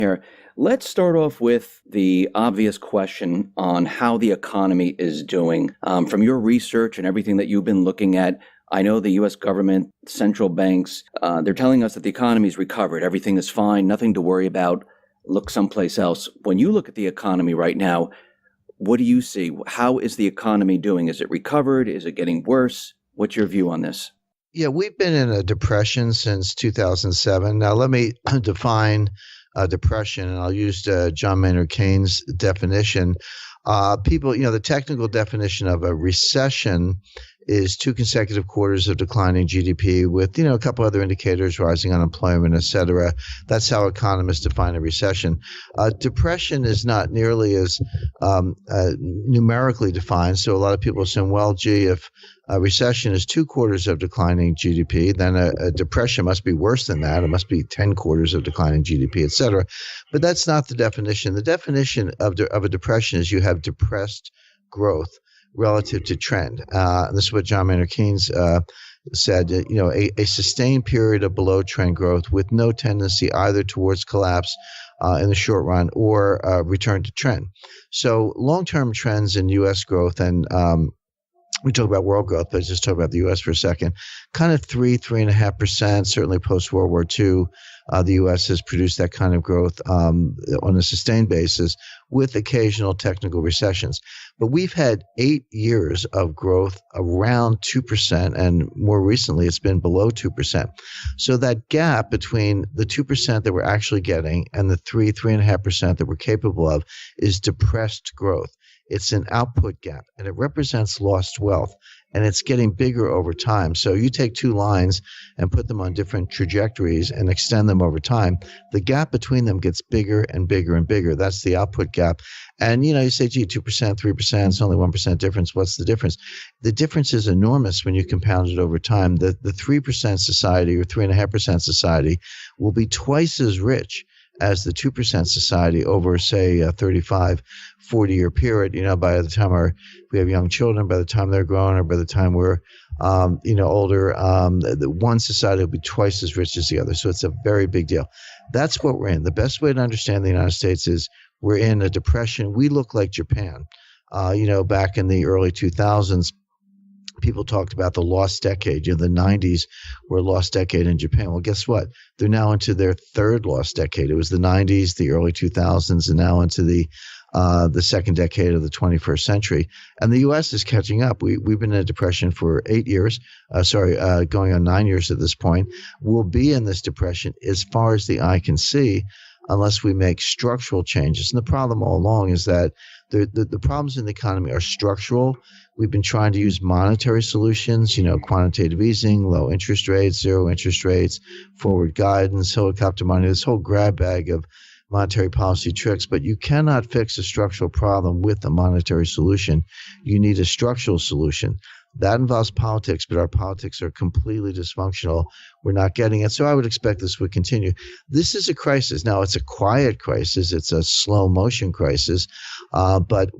Here, let's start off with the obvious question on how the economy is doing. From your research and everything that you've been looking at, I know the U.S. government, central banks, they're telling us that the economy's recovered. Everything is fine, nothing to worry about. Look someplace else. When you look at the economy right now, what do you see? How is the economy doing? Is it recovered? Is it getting worse? What's your view on this? Yeah, we've been in a depression since 2007. Now, let me define depression, and I'll use John Maynard Keynes' definition. The technical definition of a recession is 2 consecutive quarters of declining GDP with, a couple other indicators, rising unemployment, et cetera. That's how economists define a recession. Depression is not nearly as numerically defined. So a lot of people assume, well, gee, if a recession is 2 quarters of declining GDP, then a depression must be worse than that. It must be 10 quarters of declining GDP, et cetera. But that's not the definition. The definition of a depression is you have depressed growth relative to trend. This is what John Maynard Keynes said, a sustained period of below trend growth with no tendency either towards collapse in the short run or return to trend. So long-term trends in U.S. growth, and we talk about world growth, but let's just talk about the U.S. for a second, kind of 3.5%, certainly post-World War II. The U.S. has produced that kind of growth on a sustained basis with occasional technical recessions. But we've had 8 years of growth around 2%, and more recently it's been below 2%. So that gap between the 2% that we're actually getting and the 3.5% that we're capable of is depressed growth. It's an output gap, and it represents lost wealth, and it's getting bigger over time. So you take 2 lines and put them on different trajectories and extend them over time. The gap between them gets bigger and bigger and bigger. That's the output gap. And, you say, gee, 2%, 3%, it's only 1% difference. What's the difference? The difference is enormous when you compound it over time. The 3% society or 3.5% society will be twice as rich as the 2% society over, say, a 35, 40-year period. By the time we have young children, by the time they're grown, or by the time we're, older, the one society will be twice as rich as the other. So it's a very big deal. That's what we're in. The best way to understand the United States is we're in a depression. We look like Japan. Back in the early 2000s, people talked about the lost decade. The 90s were a lost decade in Japan. Well, guess what? They're now into their 3rd lost decade. It was the 90s, the early 2000s, and now into the second decade of the 21st century. And the U.S. is catching up. We've been in a depression for 8 years, going on 9 years at this point. We'll be in this depression as far as the eye can see unless we make structural changes. And the problem all along is that the problems in the economy are structural. We've been trying to use monetary solutions, quantitative easing, low interest rates, zero interest rates, forward guidance, helicopter money, this whole grab bag of monetary policy tricks. But you cannot fix a structural problem with a monetary solution. You need a structural solution. That involves politics, but our politics are completely dysfunctional. We're not getting it. So I would expect this would continue. This is a crisis. Now, it's a quiet crisis. It's a slow motion crisis. But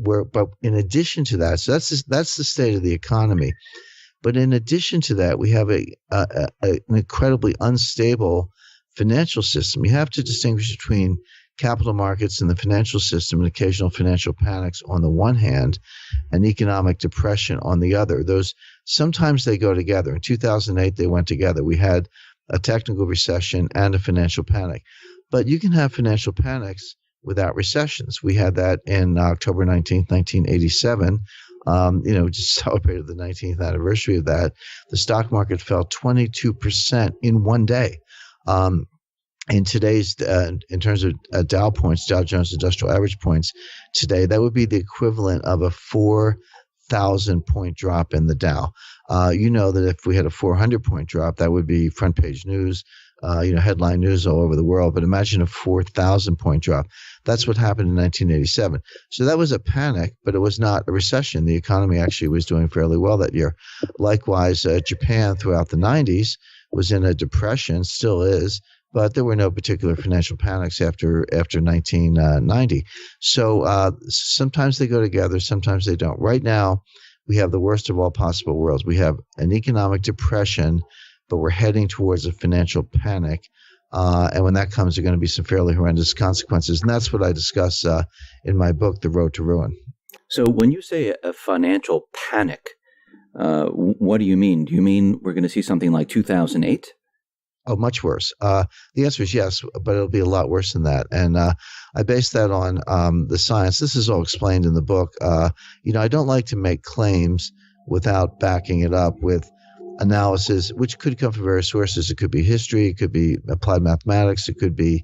in addition to that, so that's the state of the economy. But in addition to that, we have an incredibly unstable financial system. You have to distinguish between capital markets and the financial system and occasional financial panics on the one hand and economic depression on the other. Those sometimes they go together. In 2008, they went together. We had a technical recession and a financial panic. But you can have financial panics without recessions. We had that in October 19th, 1987. Just celebrated the 19th anniversary of that. The stock market fell 22% in one day. In today's, in terms of Dow points, Dow Jones Industrial Average points today, that would be the equivalent of a 4,000-point drop in the Dow. That if we had a 400-point drop, that would be front page news, headline news all over the world. But imagine a 4,000-point drop. That's what happened in 1987. So that was a panic, but it was not a recession. The economy actually was doing fairly well that year. Likewise, Japan throughout the 90s was in a depression, still is, but there were no particular financial panics after 1990. So sometimes they go together, sometimes they don't. Right now, we have the worst of all possible worlds. We have an economic depression, but we're heading towards a financial panic. And when that comes, there are going to be some fairly horrendous consequences. And that's what I discuss in my book, The Road to Ruin. So when you say a financial panic, what do you mean? Do you mean we're going to see something like 2008? Oh, much worse. The answer is yes, but it'll be a lot worse than that. And I base that on the science. This is all explained in the book. I don't like to make claims without backing it up with analysis, which could come from various sources. It could be history, it could be applied mathematics, it could be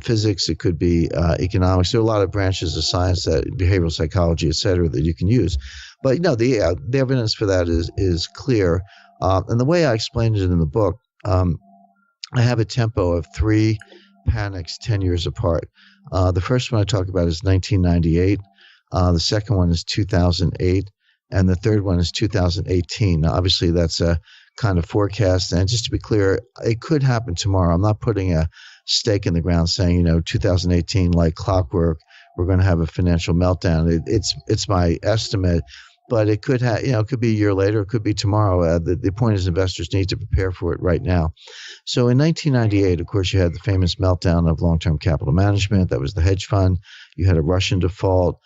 physics, it could be economics. There are a lot of branches of science, that behavioral psychology, et cetera, that you can use. But the evidence for that is clear. And the way I explained it in the book, I have a tempo of 3 panics 10 years apart. The first one I talk about is 1998. The second one is 2008. And the third one is 2018. Now, obviously, that's a kind of forecast. And just to be clear, it could happen tomorrow. I'm not putting a stake in the ground saying, 2018, like clockwork, we're going to have a financial meltdown. It's my estimate. But it could it could be a year later, it could be tomorrow. The point is investors need to prepare for it right now. So in 1998, of course, you had the famous meltdown of long-term capital management. That was the hedge fund. You had a Russian default.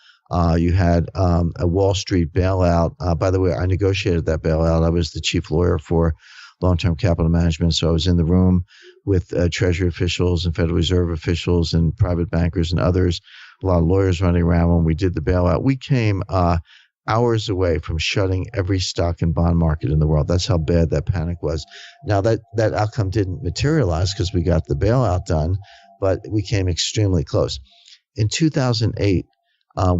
You had a Wall Street bailout. By the way, I negotiated that bailout. I was the chief lawyer for long-term capital management. So I was in the room with Treasury officials and Federal Reserve officials and private bankers and others, a lot of lawyers running around when we did the bailout. We came hours away from shutting every stock and bond market in the world. That's how bad that panic was. Now, that outcome didn't materialize because we got the bailout done, but we came extremely close. In 2008,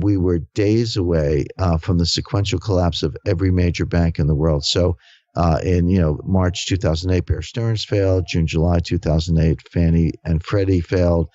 we were days away from the sequential collapse of every major bank in the world. So in March 2008, Bear Stearns failed. June, July 2008, Fannie and Freddie failed.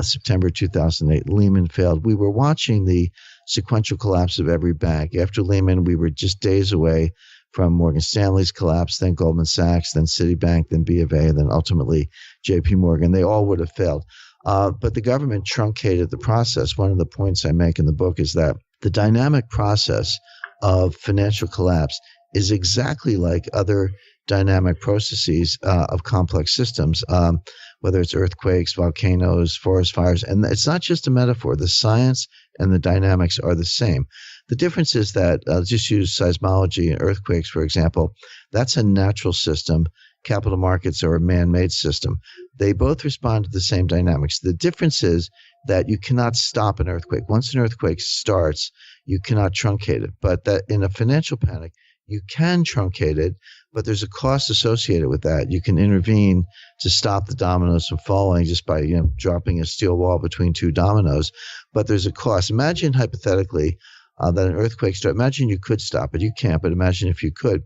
September 2008, Lehman failed. We were watching the sequential collapse of every bank. After Lehman, we were just days away from Morgan Stanley's collapse, then Goldman Sachs, then Citibank, then B of A, and then ultimately JP Morgan. They all would have failed. But the government truncated the process. One of the points I make in the book is that the dynamic process of financial collapse is exactly like other dynamic processes of complex systems, whether it's earthquakes, volcanoes, forest fires. And it's not just a metaphor. The science and the dynamics are the same. The difference is that, just use seismology and earthquakes, for example. That's a natural system. Capital markets are a man-made system. They both respond to the same dynamics. The difference is that you cannot stop an earthquake. Once an earthquake starts, you cannot truncate it. But that in a financial panic, you can truncate it, but there's a cost associated with that. You can intervene to stop the dominoes from falling just by dropping a steel wall between 2 dominoes, but there's a cost. Imagine hypothetically that an earthquake starts. Imagine you could stop it. You can't, but imagine if you could.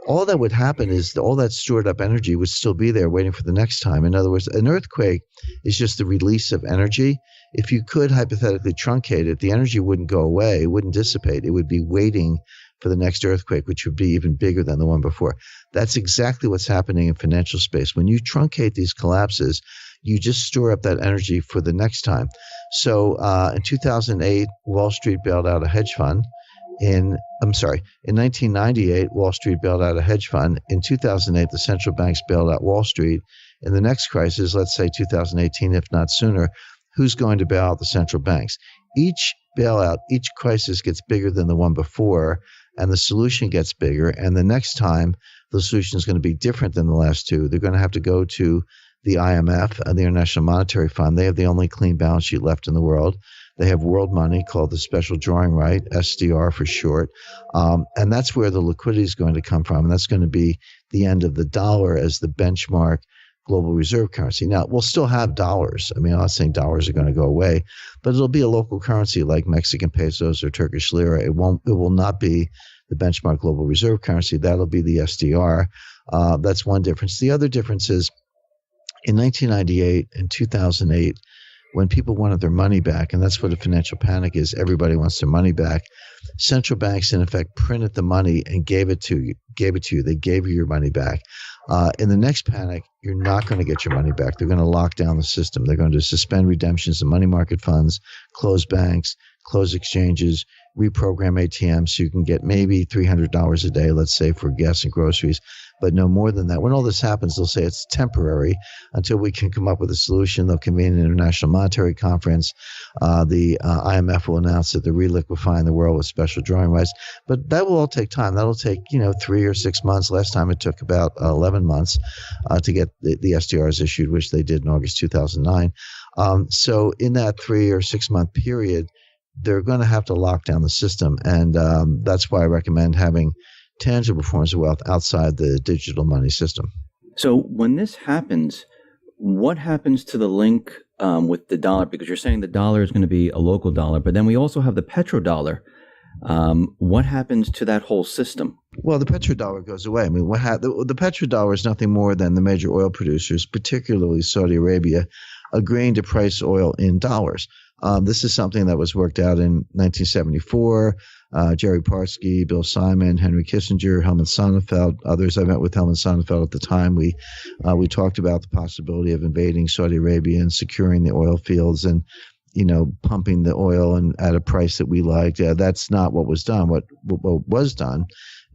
All that would happen is all that stored up energy would still be there waiting for the next time. In other words, an earthquake is just the release of energy. If you could hypothetically truncate it, the energy wouldn't go away. It wouldn't dissipate. It would be waiting for the next earthquake, which would be even bigger than the one before. That's exactly what's happening in financial space. When you truncate these collapses, you just store up that energy for the next time. So in 2008, Wall Street bailed out a hedge fund. In 1998, Wall Street bailed out a hedge fund. In 2008, the central banks bailed out Wall Street. In the next crisis, let's say 2018, if not sooner, who's going to bail out the central banks? Each bailout, each crisis gets bigger than the one before, and the solution gets bigger. And the next time, the solution is going to be different than the last two. They're going to have to go to the IMF, the International Monetary Fund. They have the only clean balance sheet left in the world. They have world money called the special drawing right, SDR for short. And that's where the liquidity is going to come from. And that's going to be the end of the dollar as the benchmark global reserve currency. Now, we'll still have dollars. I mean, I'm not saying dollars are going to go away, but it'll be a local currency like Mexican pesos or Turkish lira. It will not be the benchmark global reserve currency. That'll be the SDR. That's one difference. The other difference is in 1998 and 2008, when people wanted their money back, and that's what a financial panic is, everybody wants their money back. Central banks, in effect, printed the money and gave it to you. They gave you your money back. In the next panic, you're not going to get your money back. They're going to lock down the system. They're going to suspend redemptions of money market funds, close banks, close exchanges, reprogram ATMs so you can get maybe $300 a day, let's say, for gas and groceries, but no more than that. When all this happens, they'll say it's temporary until we can come up with a solution. They'll convene an international monetary conference. The IMF will announce that they're reliquefying the world with special drawing rights, but that will all take time. That'll take 3 or 6 months. Last time it took about 11 months to get the SDRs issued, which they did in August 2009. So in that 3 or 6 month period, they're going to have to lock down the system, and that's why I recommend having tangible forms of wealth outside the digital money system. So when this happens, what happens to the link with the dollar? Because you're saying the dollar is going to be a local dollar, but then we also have the petrodollar. What happens to that whole system? Well, the petrodollar goes away. I mean, the petrodollar is nothing more than the major oil producers, particularly Saudi Arabia, agreeing to price oil in dollars. This is something that was worked out in 1974. Jerry Parsky, Bill Simon, Henry Kissinger, Helmut Sonnenfeld, others. I met with Helmut Sonnenfeld at the time. We talked about the possibility of invading Saudi Arabia and securing the oil fields and pumping the oil and at a price that we liked. That's not what was done. What was done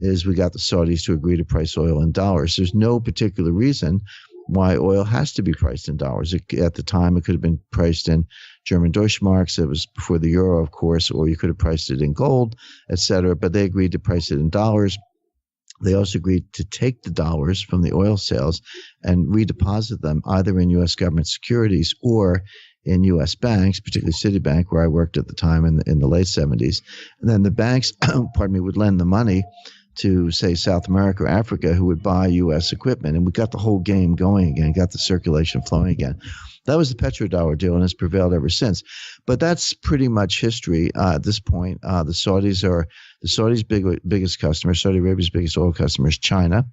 is we got the Saudis to agree to price oil in dollars. There's no particular reason why oil has to be priced in dollars. At the time, it could have been priced in German Deutschmarks. It was before the euro, of course, or you could have priced it in gold, et cetera. But they agreed to price it in dollars. They also agreed to take the dollars from the oil sales and redeposit them either in U.S. government securities or in U.S. banks, particularly Citibank, where I worked at the time in the late 70s. And then the banks, would lend the money to, say, South America or Africa, who would buy U.S. equipment. And we got the whole game going again, got the circulation flowing again. That was the petrodollar deal, and it's prevailed ever since. But that's pretty much history at this point. The Saudis' biggest customer, Saudi Arabia's biggest oil customer is China.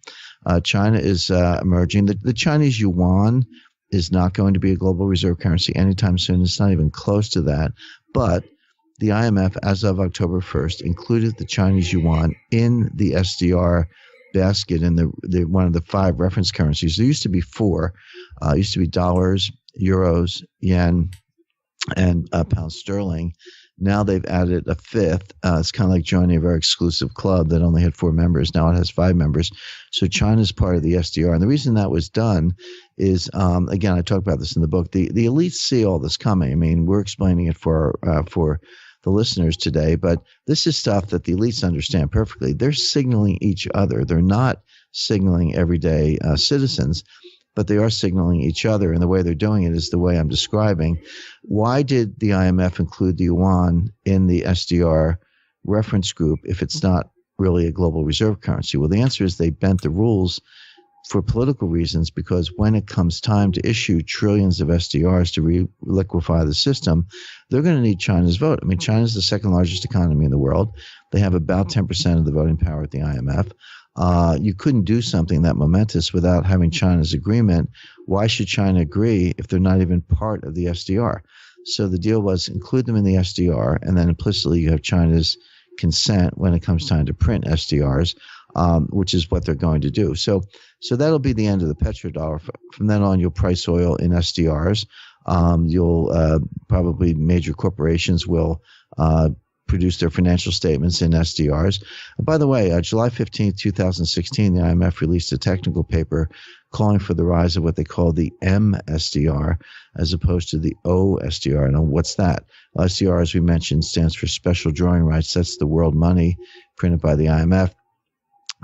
China is emerging. The Chinese yuan is not going to be a global reserve currency anytime soon. It's not even close to that. But the IMF, as of October 1st, included the Chinese yuan in the SDR basket in the one of the 5 reference currencies. There used to be 4. It used to be dollars, euros, yen, and pound sterling. Now they've added a 5th. It's kind of like joining a very exclusive club that only had 4 members. Now it has 5 members. So China's part of the SDR. And the reason that was done is, again, I talk about this in the book, the elites see all this coming. I mean, we're explaining it for the listeners today, but this is stuff that the elites understand perfectly. They're signaling each other. They're not signaling everyday citizens, but they are signaling each other, and the way they're doing it is the way I'm describing. Why did the IMF include the yuan in the SDR reference group if it's not really a global reserve currency? Well, the answer is they bent the rules for political reasons, because when it comes time to issue trillions of SDRs to liquefy the system, they're going to need China's vote. I mean, China's the second largest economy in the world. They have about 10% of the voting power at the IMF. You couldn't do something that momentous without having China's agreement. Why should China agree if they're not even part of the SDR? So the deal was include them in the SDR, and then implicitly you have China's consent when it comes time to print SDRs, which is what they're going to do. So that'll be the end of the petrodollar. From then on, you'll price oil in SDRs. You'll probably major corporations will produce their financial statements in SDRs. And by the way, July 15th, 2016, the IMF released a technical paper calling for the rise of what they call the MSDR as opposed to the OSDR. Now, what's that? SDR, as we mentioned, stands for Special Drawing Rights. That's the world money printed by the IMF.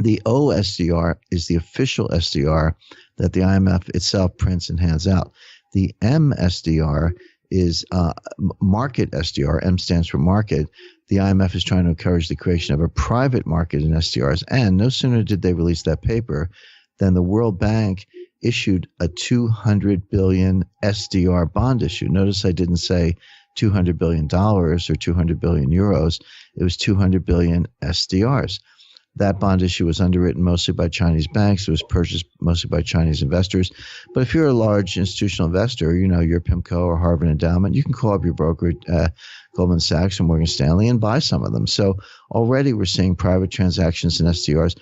The OSDR is the official SDR that the IMF itself prints and hands out. The MSDR is market SDR. M stands for market. The IMF is trying to encourage the creation of a private market in SDRs. And no sooner did they release that paper than the World Bank issued a $200 billion SDR bond issue. Notice I didn't say $200 billion or 200 billion euros. It was 200 billion SDRs. That bond issue was underwritten mostly by Chinese banks. It was purchased mostly by Chinese investors. But if you're a large institutional investor, you're PIMCO or Harvard Endowment, you can call up your broker, Goldman Sachs or Morgan Stanley, and buy some of them. So already we're seeing private transactions in SDRs.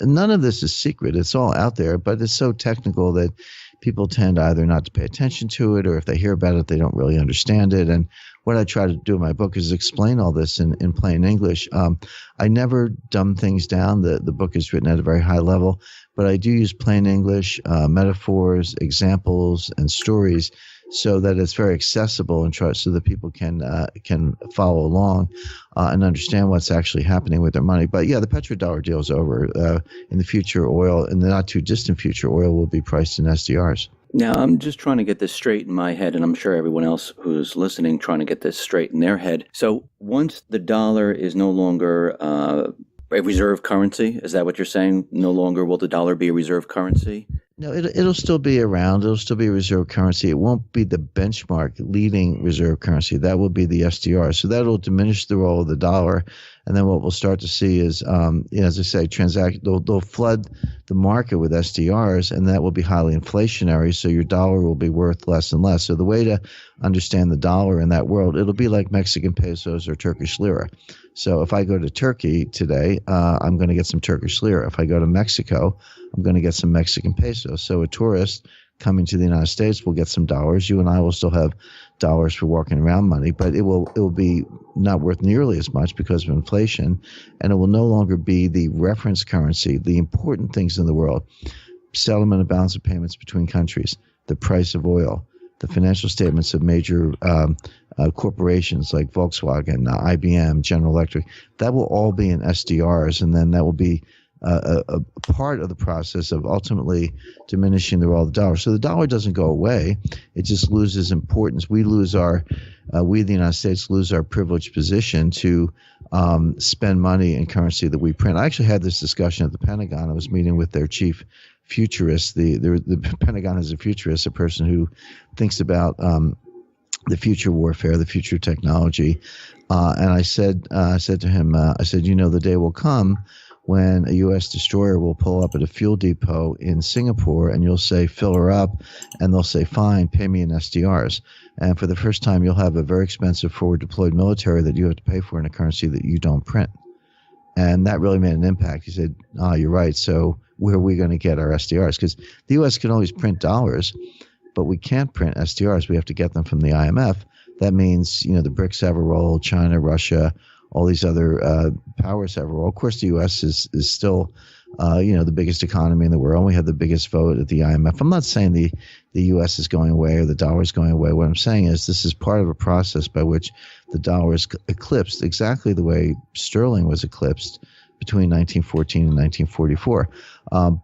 None of this is secret. It's all out there, but it's so technical that people tend either not to pay attention to it, or if they hear about it, they don't really understand it. And what I try to do in my book is explain all this in plain English. I never dumb things down. The book is written at a very high level, but I do use plain English, metaphors, examples, and stories, so that it's very accessible and so that people can follow along and understand what's actually happening with their money. But yeah, the petrodollar deal is over. In the future, oil, in the not too distant future, oil will be priced in SDRs. Now, I'm just trying to get this straight in my head, and I'm sure everyone else who's listening trying to get this straight in their head. So once the dollar is no longer a reserve currency, is that what you're saying? No longer will the dollar be a reserve currency? No, it'll still be around. It'll still be a reserve currency. It won't be the benchmark leading reserve currency. That will be the SDR. So that'll diminish the role of the dollar. And then what we'll start to see is, as I say, they'll flood the market with SDRs, and that will be highly inflationary. So your dollar will be worth less and less. So the way to understand the dollar in that world, it'll be like Mexican pesos or Turkish lira. So if I go to Turkey today, I'm going to get some Turkish lira. If I go to Mexico, I'm going to get some Mexican pesos. So a tourist coming to the United States will get some dollars. You and I will still have dollars for walking around money, but it will be not worth nearly as much because of inflation, and it will no longer be the reference currency. The important things in the world: settlement of balance of payments between countries, the price of oil, the financial statements of major corporations like Volkswagen, IBM, General Electric. That will all be in SDRs, and then that will be a part of the process of ultimately diminishing the role of the dollar. So the dollar doesn't go away; it just loses importance. We the United States, lose our privileged position to spend money in currency that we print. I actually had this discussion at the Pentagon. I was meeting with their chief futurist. The Pentagon has a futurist, a person who thinks about the future warfare, the future technology. And I said to him, the day will come when a U.S. destroyer will pull up at a fuel depot in Singapore, and you'll say, fill her up, and they'll say, fine, pay me in SDRs. And for the first time, you'll have a very expensive forward deployed military that you have to pay for in a currency that you don't print. And that really made an impact. He said, you're right. So where are we going to get our SDRs? Because the U.S. can always print dollars, but we can't print SDRs. We have to get them from the IMF. That means, the BRICS have a role, China, Russia, all these other powers have a role. Of course, the U.S. is still, the biggest economy in the world. We have the biggest vote at the IMF. I'm not saying the U.S. is going away or the dollar is going away. What I'm saying is this is part of a process by which the dollar is eclipsed exactly the way sterling was eclipsed between 1914 and 1944.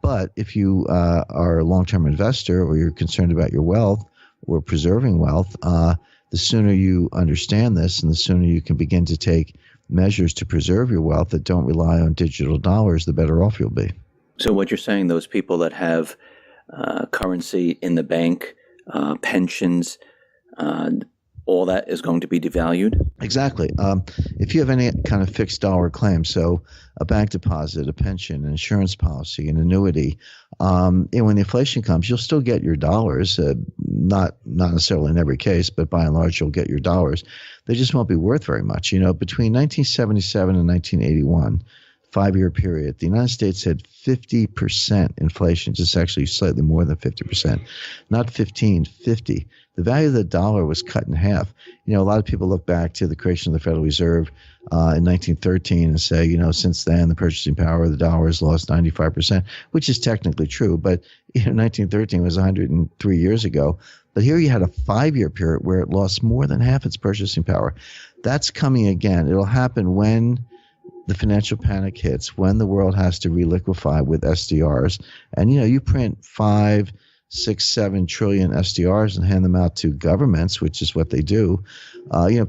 But if you are a long-term investor or you're concerned about your wealth or preserving wealth, the sooner you understand this and the sooner you can begin to take measures to preserve your wealth that don't rely on digital dollars, the better off you'll be. So what you're saying, those people that have currency in the bank, pensions, all that is going to be devalued? Exactly. If you have any kind of fixed dollar claim, so a bank deposit, a pension, an insurance policy, an annuity, and when the inflation comes, you'll still get your dollars, not necessarily in every case, but by and large, you'll get your dollars. They just won't be worth very much. Between 1977 and 1981, 5-year period, the United States had 50% inflation, just actually slightly more than 50%, not 15, 50. The value of the dollar was cut in half. A lot of people look back to the creation of the Federal Reserve in 1913 and say, since then the purchasing power of the dollar has lost 95%, which is technically true. But 1913 was 103 years ago. But here you had a 5-year period where it lost more than half its purchasing power. That's coming again. It'll happen when the financial panic hits, when the world has to reliquify with SDRs. And, you print 5, 6, 7 trillion SDRs and hand them out to governments, which is what they do.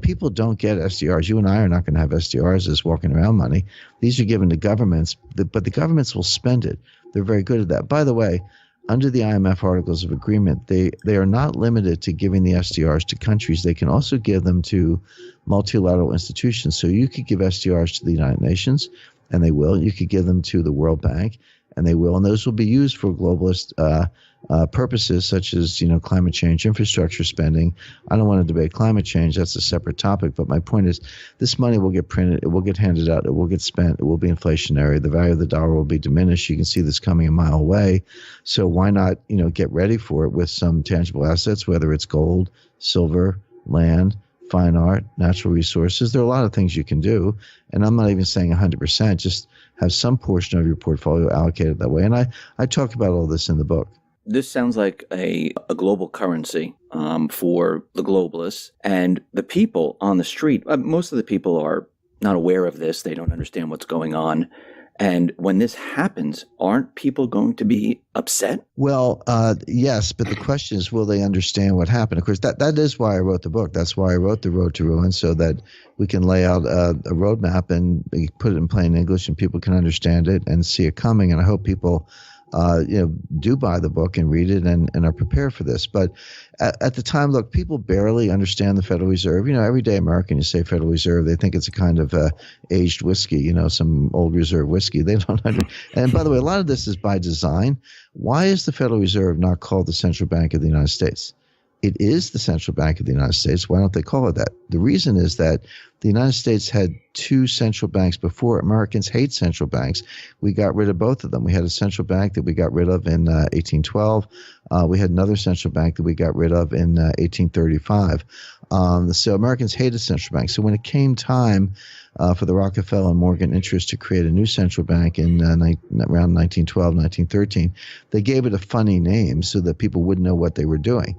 People don't get SDRs. You and I are not going to have SDRs as walking around money. These are given to governments, but the governments will spend it. They're very good at that. By the way, under the IMF Articles of Agreement, they are not limited to giving the SDRs to countries. They can also give them to multilateral institutions. So you could give SDRs to the United Nations, and they will. You could give them to the World Bank, and they will. And those will be used for globalist purposes such as, climate change, infrastructure spending. I don't want to debate climate change. That's a separate topic. But my point is this money will get printed. It will get handed out. It will get spent. It will be inflationary. The value of the dollar will be diminished. You can see this coming a mile away. So why not, get ready for it with some tangible assets, whether it's gold, silver, land, fine art, natural resources. There are a lot of things you can do. And I'm not even saying 100%, just have some portion of your portfolio allocated that way. And I talk about all this in the book. This sounds like a global currency for the globalists and the people on the street. Most of the people are not aware of this. They don't understand what's going on. And when this happens, aren't people going to be upset? Well, yes, but the question is, will they understand what happened? Of course, that is why I wrote the book. That's why I wrote The Road to Ruin, so that we can lay out a roadmap and put it in plain English and people can understand it and see it coming. And I hope people do buy the book and read it and are prepared for this. But at the time, look, people barely understand the Federal Reserve. Everyday American, you say Federal Reserve, they think it's a kind of aged whiskey, some old reserve whiskey. They don't understand. And by the way, a lot of this is by design. Why is the Federal Reserve not called the Central Bank of the United States? It is the Central Bank of the United States. Why don't they call it that? The reason is that the United States had two central banks before. Americans hate central banks. We got rid of both of them. We had a central bank that we got rid of in 1812. We had another central bank that we got rid of in 1835. So Americans hated central banks. So when it came time for the Rockefeller and Morgan interests to create a new central bank in around 1912, 1913, they gave it a funny name so that people wouldn't know what they were doing.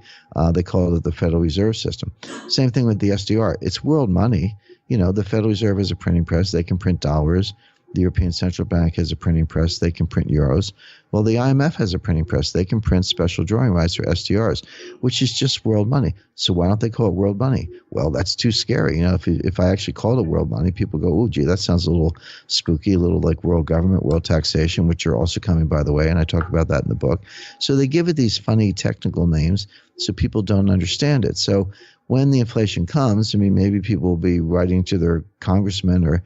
They called it the Federal Reserve System. Same thing with the SDR. It's world money. The Federal Reserve has a printing press. They can print dollars. The European Central Bank has a printing press. They can print euros. Well, the IMF has a printing press. They can print special drawing rights or SDRs, which is just world money. So why don't they call it world money? Well, that's too scary. If I actually called it world money, people go, oh, gee, that sounds a little spooky, a little like world government, world taxation, which are also coming, by the way, and I talk about that in the book. So they give it these funny technical names so people don't understand it. So when the inflation comes, maybe people will be writing to their congressman or,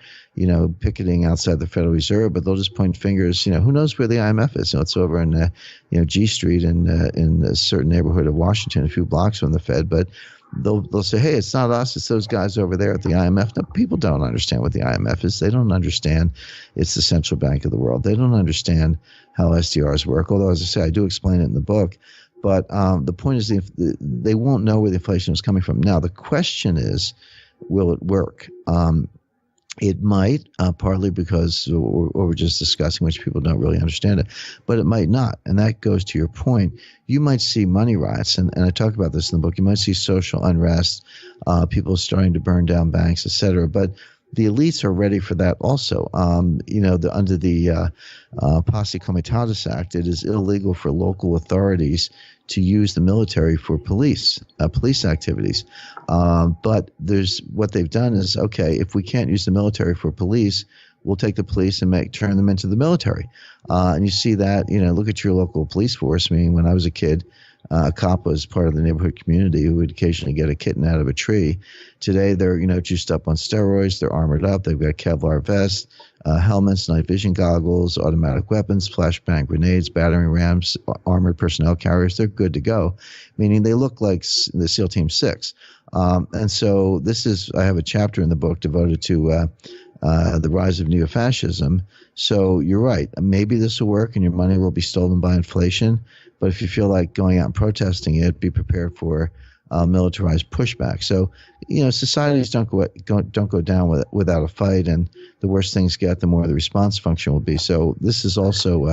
picketing outside the Federal Reserve, but they'll just point fingers. Who knows where the IMF is? It's over in, G Street in a certain neighborhood of Washington, a few blocks from the Fed. But they'll say, hey, it's not us, it's those guys over there at the IMF. No, people don't understand what the IMF is. They don't understand it's the central bank of the world. They don't understand how SDRs work. Although, as I say, I do explain it in the book. But the point is they won't know where the inflation is coming from. Now, the question is, will it work? It might, partly because what we're just discussing, which people don't really understand it, but it might not. And that goes to your point. You might see money riots, and I talk about this in the book. You might see social unrest, people starting to burn down banks, et cetera. But the elites are ready for that also. Under the Posse Comitatus Act, it is illegal for local authorities to use the military for police activities. But what they've done is, okay, if we can't use the military for police, we'll take the police and turn them into the military. And you see that, look at your local police force. When I was a kid, a cop was part of the neighborhood community who would occasionally get a kitten out of a tree. Today, they're juiced up on steroids. They're armored up. They've got Kevlar vests, helmets, night vision goggles, automatic weapons, flashbang grenades, battering rams, armored personnel carriers. They're good to go, meaning they look like the SEAL Team 6. And so I have a chapter in the book devoted to the rise of neo-fascism. So you're right. Maybe this will work and your money will be stolen by inflation. But if you feel like going out and protesting it, be prepared for militarized pushback. So, societies don't go down without a fight, and the worse things get, the more the response function will be. So this is also,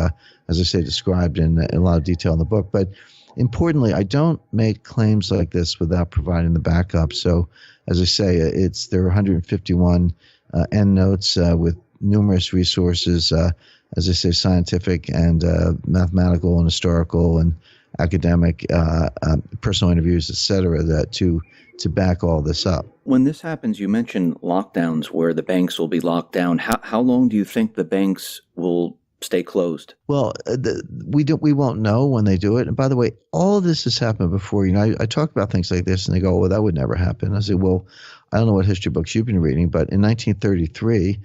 as I say, described in a lot of detail in the book. But importantly, I don't make claims like this without providing the backup. So, as I say, there are 151 endnotes with numerous resources, as I say, scientific and mathematical and historical and academic, personal interviews, et cetera, to back all this up. When this happens, you mentioned lockdowns where the banks will be locked down. How long do you think the banks will stay closed? Well, we won't know when they do it. And by the way, all of this has happened before. I talk about things like this and they go, well, that would never happen. I say, well, I don't know what history books you've been reading, but in 1933,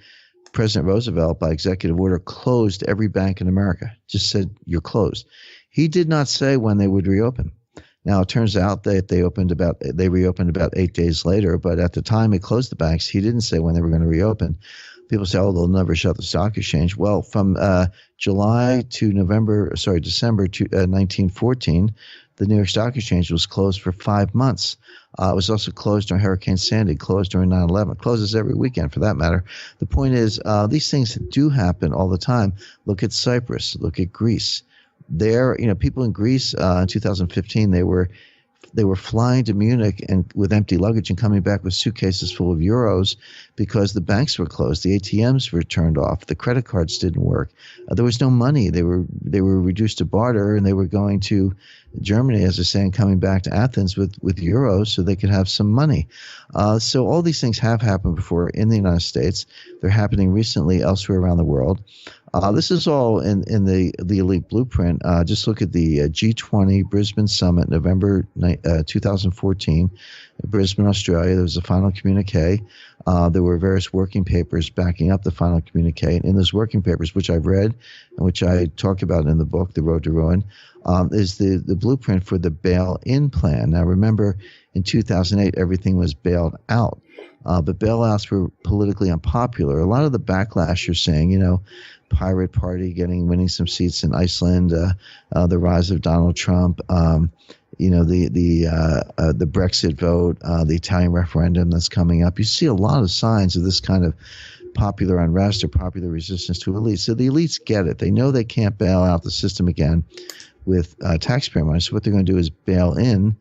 President Roosevelt, by executive order, closed every bank in America. Just said, you're closed. He did not say when they would reopen. Now, it turns out that they reopened about 8 days later, but at the time he closed the banks, he didn't say when they were going to reopen. People say, oh, they'll never shut the stock exchange. Well, from December 1914, the New York Stock Exchange was closed for 5 months. It was also closed during Hurricane Sandy, closed during 9/11, closes every weekend for that matter. The point is, these things do happen all the time. Look at Cyprus, look at Greece. There, people in Greece in 2015, they were flying to Munich and with empty luggage and coming back with suitcases full of euros because the banks were closed, the ATMs were turned off, the credit cards didn't work. There was no money. They were reduced to barter, and they were going to Germany, as I say, and coming back to Athens with euros so they could have some money. So all these things have happened before in the United States. They're happening recently elsewhere around the world. This is all in the elite blueprint. Just look at the G20 Brisbane Summit, November 2014, Brisbane, Australia. There was a final communique. There were various working papers backing up the final communique. And in those working papers, which I've read and which I talk about in the book, The Road to Ruin, is the blueprint for the bail-in plan. Now, remember, in 2008, everything was bailed out. But bailouts were politically unpopular. A lot of the backlash you're saying, Pirate Party winning some seats in Iceland, the rise of Donald Trump, the Brexit vote, the Italian referendum that's coming up. You see a lot of signs of this kind of popular unrest or popular resistance to elites. So the elites get it. They know they can't bail out the system again with taxpayer money. So what they're going to do is bail in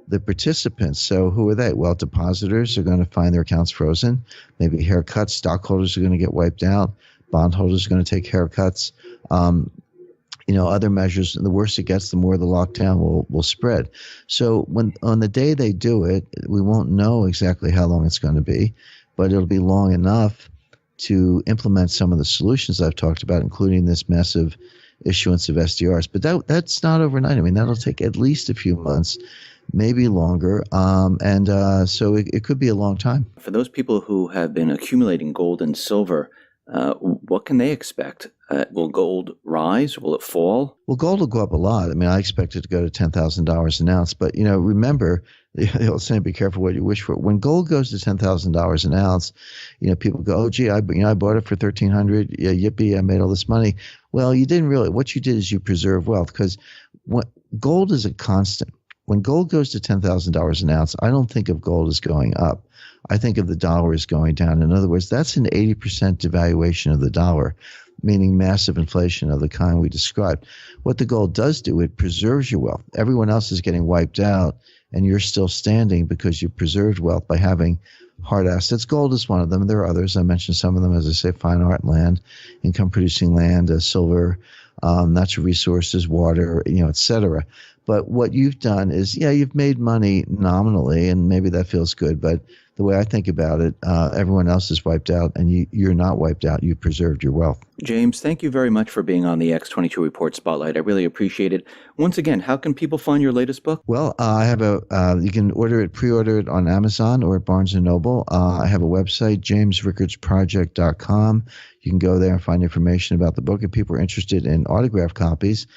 the participants. So who are they? Well, depositors are going to find their accounts frozen. Maybe haircuts. Stockholders are going to get wiped out. Bondholders are going to take haircuts. Other measures. And the worse it gets, the more the lockdown will spread. So on the day they do it, we won't know exactly how long it's going to be, but it'll be long enough to implement some of the solutions I've talked about, including this massive issuance of SDRs. But that's not overnight. I mean, that'll take at least a few months, maybe longer. So it could be a long time. For those people who have been accumulating gold and silver, what can they expect? Will gold rise? Will it fall? Well, gold will go up a lot. I mean, I expect it to go to $10,000 an ounce. But, remember, they'll say, be careful what you wish for. When gold goes to $10,000 an ounce, people go, oh, gee, I bought it for $1,300. Yeah, yippee, I made all this money. Well, you didn't really. What you did is you preserve wealth, because gold is a constant. When gold goes to $10,000 an ounce, I don't think of gold as going up. I think of the dollar as going down. In other words, that's an 80% devaluation of the dollar, meaning massive inflation of the kind we described. What the gold does do, it preserves your wealth. Everyone else is getting wiped out, and you're still standing because you preserved wealth by having hard assets. Gold is one of them. There are others. I mentioned some of them, as I say, fine art, land, income-producing land, silver, natural resources, water, et cetera. But what you've done is, you've made money nominally, and maybe that feels good, but the way I think about it, everyone else is wiped out, and you're not wiped out. You preserved your wealth. James, thank you very much for being on the X22 Report Spotlight. I really appreciate it. Once again, how can people find your latest book? Well, I have you can pre-order it on Amazon or at Barnes & Noble. I have a website, jamesrickardsproject.com. You can go there and find information about the book. If people are interested in autographed copies,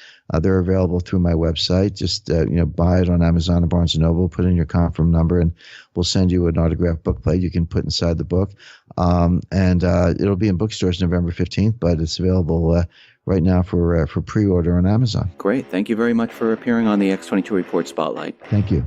they're available through my website. Just buy it on Amazon or Barnes & Noble, put in your confirm number, and we'll send you an autographed book plate you can put inside the book. It'll be in bookstores November 15th, but it's available right now for pre-order on Amazon. Great. Thank you very much for appearing on the X22 Report Spotlight. Thank you.